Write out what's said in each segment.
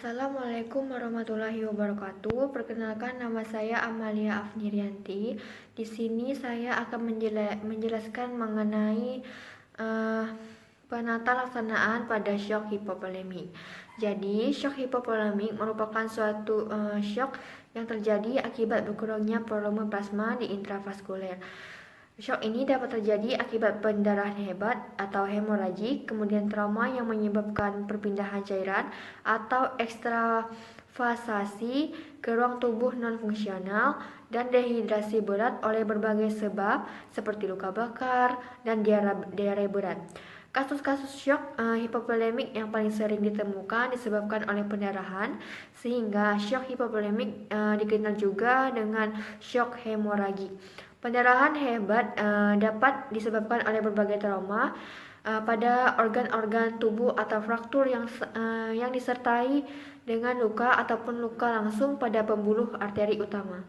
Assalamualaikum warahmatullahi wabarakatuh. Perkenalkan, nama saya Amalia Afnirianti. Di sini saya akan menjelaskan mengenai penata laksanaan pada shock hipovolemik. Jadi, shock hipovolemik merupakan suatu shock yang terjadi akibat berkurangnya volume plasma di intravaskuler. Shock ini dapat terjadi akibat pendarahan hebat atau hemoragik, kemudian trauma yang menyebabkan perpindahan cairan atau ekstravasasi ke ruang tubuh non-fungsional, dan dehidrasi berat oleh berbagai sebab seperti luka bakar dan diare berat. Kasus-kasus shock hipovolemik yang paling sering ditemukan disebabkan oleh pendarahan, sehingga shock hipovolemik dikenal juga dengan shock hemoragik. Pendarahan hebat dapat disebabkan oleh berbagai trauma pada organ-organ tubuh atau fraktur yang disertai dengan luka ataupun luka langsung pada pembuluh arteri utama.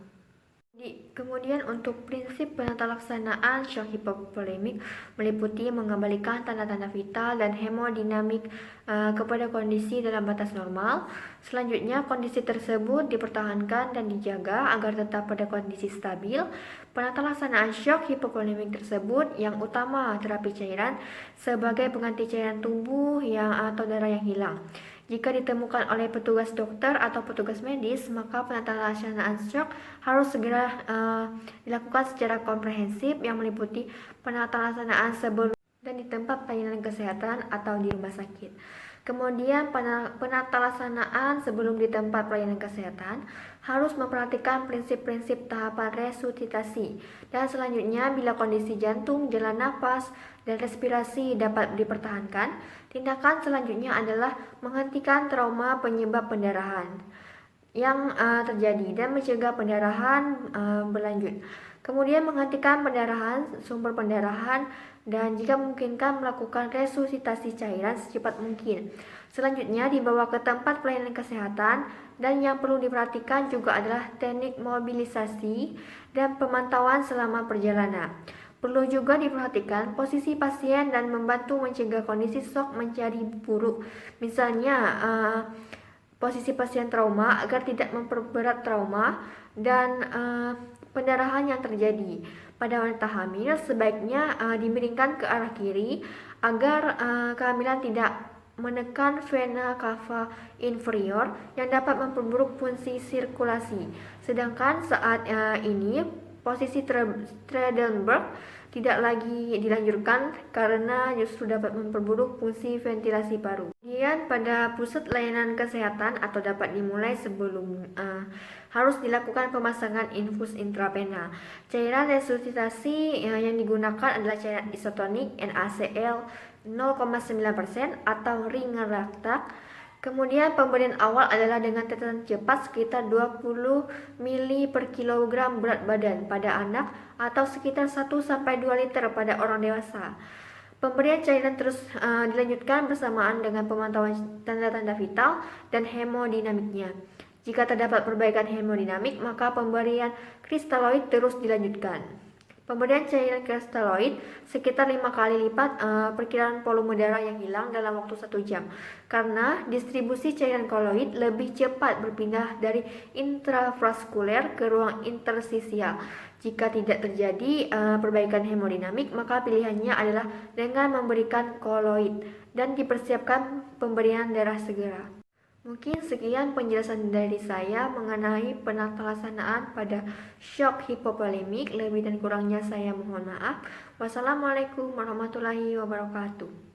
Kemudian untuk prinsip penata laksanaan shock hipovolemik meliputi mengembalikan tanda-tanda vital dan hemodinamik kepada kondisi dalam batas normal. Selanjutnya, kondisi tersebut dipertahankan dan dijaga agar tetap pada kondisi stabil. Penata laksanaan shock hipovolemik tersebut yang utama terapi cairan sebagai pengganti cairan tubuh atau darah yang hilang. Jika ditemukan oleh petugas dokter atau petugas medis, maka penata laksanaan shock harus segera dilakukan secara komprehensif yang meliputi penata laksanaan sebelum dan di tempat pelayanan kesehatan atau di rumah sakit. Kemudian penata laksanaan sebelum di tempat pelayanan kesehatan harus memperhatikan prinsip-prinsip tahapan resusitasi. Dan selanjutnya, bila kondisi jantung, jalan napas, dan respirasi dapat dipertahankan, tindakan selanjutnya adalah menghentikan trauma penyebab pendarahan yang terjadi dan mencegah pendarahan berlanjut. Kemudian menghentikan pendarahan, sumber pendarahan, dan jika memungkinkan melakukan resusitasi cairan secepat mungkin. Selanjutnya dibawa ke tempat pelayanan kesehatan, dan yang perlu diperhatikan juga adalah teknik mobilisasi dan pemantauan selama perjalanan. Perlu juga diperhatikan posisi pasien dan membantu mencegah kondisi shock menjadi buruk. Misalnya posisi pasien trauma agar tidak memperberat trauma dan pendarahan yang terjadi. Pada wanita hamil sebaiknya dimiringkan ke arah kiri agar kehamilan tidak menekan vena cava inferior yang dapat memperburuk fungsi sirkulasi. Sedangkan saat ini posisi Trendelenburg tidak lagi dilanjutkan karena justru dapat memperburuk fungsi ventilasi paru. Kemudian pada pusat layanan kesehatan atau dapat dimulai sebelum harus dilakukan pemasangan infus intravena. Cairan resusitasi yang digunakan adalah cairan isotonik NaCl 0,9% atau Ringeracta. Kemudian pemberian awal adalah dengan tetesan cepat sekitar 20 ml per kilogram berat badan pada anak atau sekitar 1-2 liter pada orang dewasa. Pemberian cairan terus dilanjutkan bersamaan dengan pemantauan tanda-tanda vital dan hemodinamiknya. Jika terdapat perbaikan hemodinamik, maka pemberian kristaloid terus dilanjutkan. Pemberian cairan kristaloid sekitar 5 kali lipat perkiraan volume darah yang hilang dalam waktu 1 jam, karena distribusi cairan koloid lebih cepat berpindah dari intravaskuler ke ruang interstisial. Jika tidak terjadi perbaikan hemodinamik, maka pilihannya adalah dengan memberikan koloid dan dipersiapkan pemberian darah segera. Mungkin sekian penjelasan dari saya mengenai penata laksanaan pada shock hipovolemik. Lebih dan kurangnya saya mohon maaf. Wassalamualaikum warahmatullahi wabarakatuh.